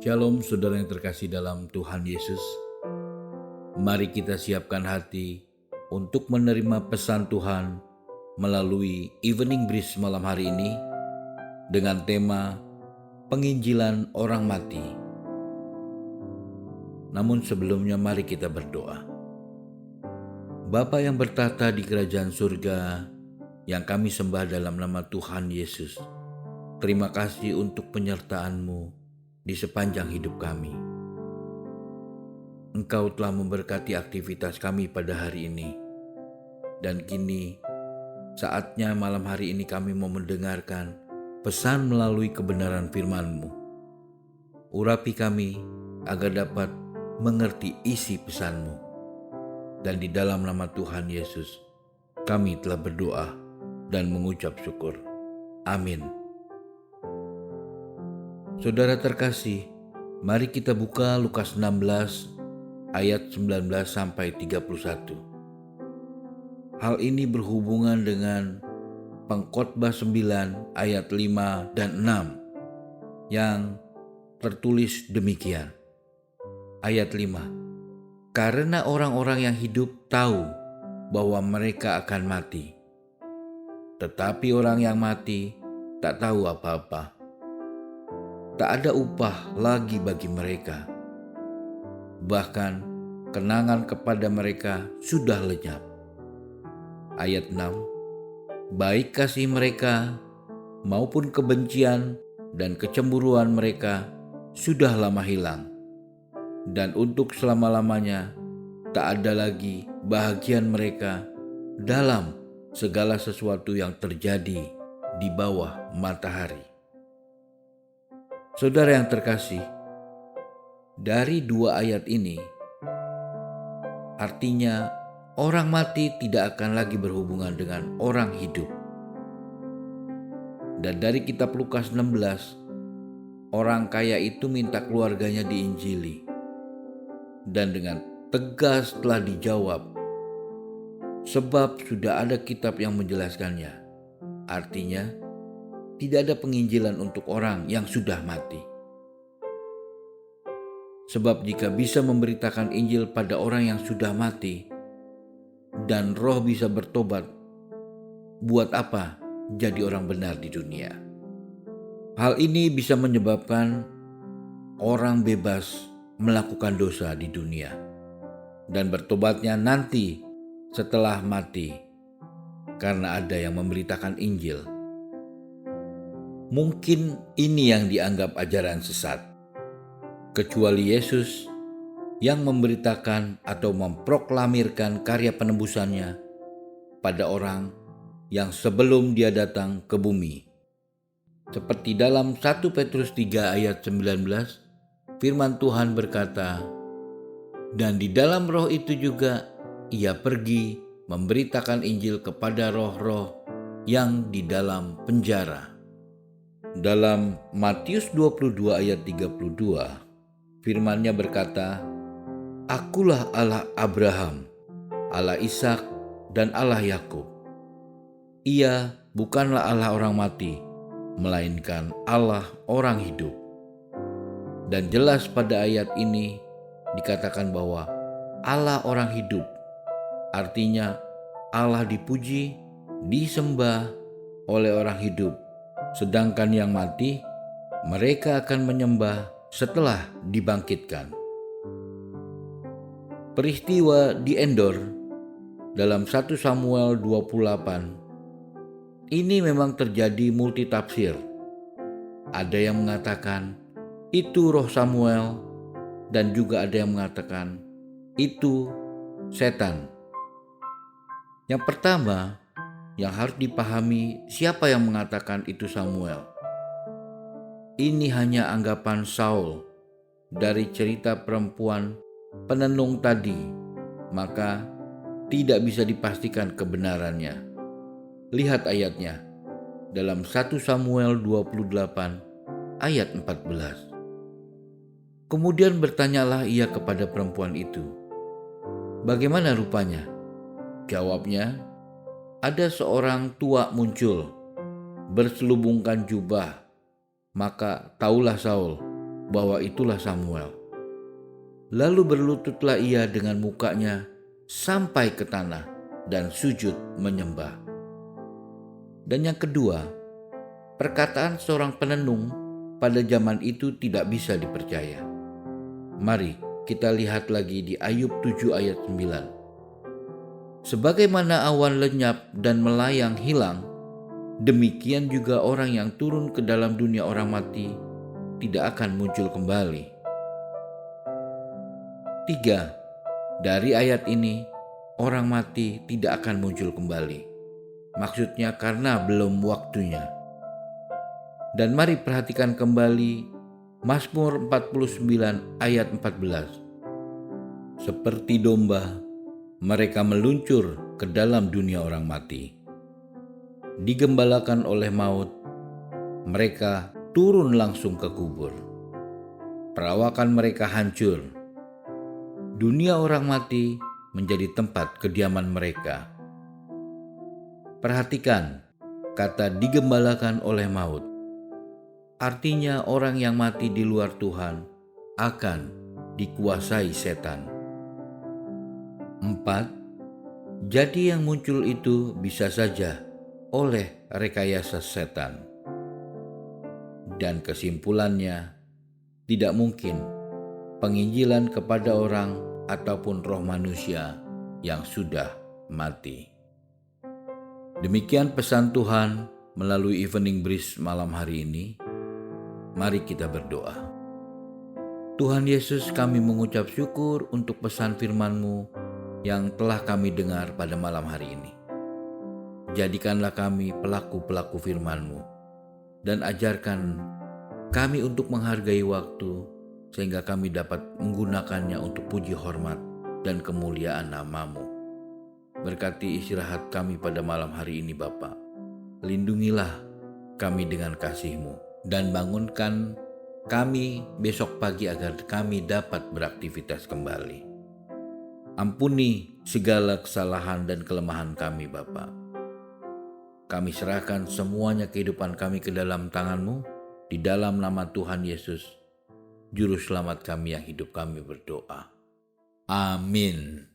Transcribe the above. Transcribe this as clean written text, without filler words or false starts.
Shalom saudara yang terkasih dalam Tuhan Yesus. Mari kita siapkan hati untuk menerima pesan Tuhan melalui Evening Breeze malam hari ini dengan tema penginjilan orang mati. Namun sebelumnya mari kita berdoa. Bapa yang bertata di kerajaan surga yang kami sembah dalam nama Tuhan Yesus, terima kasih untuk penyertaan-Mu di sepanjang hidup kami. Engkau telah memberkati aktivitas kami pada hari ini. Dan kini saatnya malam hari ini kami mau mendengarkan pesan melalui kebenaran firman-Mu. Urapi kami agar dapat mengerti isi pesan-Mu. Dan di dalam nama Tuhan Yesus, kami telah berdoa dan mengucap syukur. Amin. Saudara terkasih, mari kita buka Lukas 16 ayat 19 sampai 31. Hal ini berhubungan dengan Pengkhotbah 9 ayat 5 dan 6 yang tertulis demikian. Ayat 5. Karena orang-orang yang hidup tahu bahwa mereka akan mati, tetapi orang yang mati tak tahu apa-apa. Tak ada upah lagi bagi mereka. Bahkan kenangan kepada mereka sudah lenyap. Ayat 6. Baik kasih mereka maupun kebencian dan kecemburuan mereka sudah lama hilang. Dan untuk selama-lamanya tak ada lagi bahagian mereka dalam segala sesuatu yang terjadi di bawah matahari. Saudara yang terkasih, dari dua ayat ini, artinya orang mati tidak akan lagi berhubungan dengan orang hidup. Dan dari kitab Lukas 16, orang kaya itu minta keluarganya diinjili. Dan dengan tegas telah dijawab, sebab sudah ada kitab yang menjelaskannya. Artinya, tidak ada penginjilan untuk orang yang sudah mati. Sebab jika bisa memberitakan Injil pada orang yang sudah mati dan roh bisa bertobat, buat apa jadi orang benar di dunia? Hal ini bisa menyebabkan orang bebas melakukan dosa di dunia dan bertobatnya nanti setelah mati karena ada yang memberitakan Injil. Mungkin ini yang dianggap ajaran sesat, kecuali Yesus yang memberitakan atau memproklamirkan karya penebusannya pada orang yang sebelum dia datang ke bumi. Seperti dalam 1 Petrus 3 ayat 19, firman Tuhan berkata, dan di dalam roh itu juga ia pergi memberitakan Injil kepada roh-roh yang di dalam penjara. Dalam Matius 22 ayat 32, firman-Nya berkata, Akulah Allah Abraham, Allah Ishak, dan Allah Yakub. Ia bukanlah Allah orang mati, melainkan Allah orang hidup. Dan jelas pada ayat ini dikatakan bahwa Allah orang hidup, artinya Allah dipuji, disembah oleh orang hidup. Sedangkan yang mati, mereka akan menyembah setelah dibangkitkan. Peristiwa di Endor dalam 1 Samuel 28 ini memang terjadi multitafsir. Ada yang mengatakan itu roh Samuel dan juga ada yang mengatakan itu setan. Yang pertama, yang harus dipahami siapa yang mengatakan itu Samuel. Ini hanya anggapan Saul dari cerita perempuan penenung tadi, maka tidak bisa dipastikan kebenarannya. Lihat ayatnya dalam 1 Samuel 28 ayat 14. Kemudian bertanyalah ia kepada perempuan itu, bagaimana rupanya? Jawabnya, ada seorang tua muncul, berselubungkan jubah. Maka taulah Saul bahwa itulah Samuel. Lalu berlututlah ia dengan mukanya sampai ke tanah dan sujud menyembah. Dan yang kedua, perkataan seorang penenung pada zaman itu tidak bisa dipercaya. Mari kita lihat lagi di Ayub 7 ayat 9. Sebagaimana awan lenyap dan melayang hilang, demikian juga orang yang turun ke dalam dunia orang mati tidak akan muncul kembali. 3. Dari ayat ini, orang mati tidak akan muncul kembali. Maksudnya karena belum waktunya. Dan mari perhatikan kembali Mazmur 49 ayat 14. Seperti domba, mereka meluncur ke dalam dunia orang mati. Digembalakan oleh maut, mereka turun langsung ke kubur. Perawakan mereka hancur. Dunia orang mati menjadi tempat kediaman mereka. Perhatikan kata digembalakan oleh maut. Artinya orang yang mati di luar Tuhan akan dikuasai setan. 4. Jadi yang muncul itu bisa saja oleh rekayasa setan. Dan kesimpulannya, tidak mungkin penginjilan kepada orang ataupun roh manusia yang sudah mati. Demikian pesan Tuhan melalui Evening Breeze malam hari ini. Mari kita berdoa. Tuhan Yesus, kami mengucap syukur untuk pesan firman-Mu yang telah kami dengar pada malam hari ini. Jadikanlah kami pelaku-pelaku firman-Mu dan ajarkan kami untuk menghargai waktu sehingga kami dapat menggunakannya untuk puji hormat dan kemuliaan nama-Mu. Berkati istirahat kami pada malam hari ini Bapa. Lindungilah kami dengan kasih-Mu dan bangunkan kami besok pagi agar kami dapat beraktivitas kembali. Ampuni segala kesalahan dan kelemahan kami Bapa. Kami serahkan semuanya kehidupan kami ke dalam tangan-Mu, di dalam nama Tuhan Yesus, Juru Selamat kami yang hidup kami berdoa. Amin.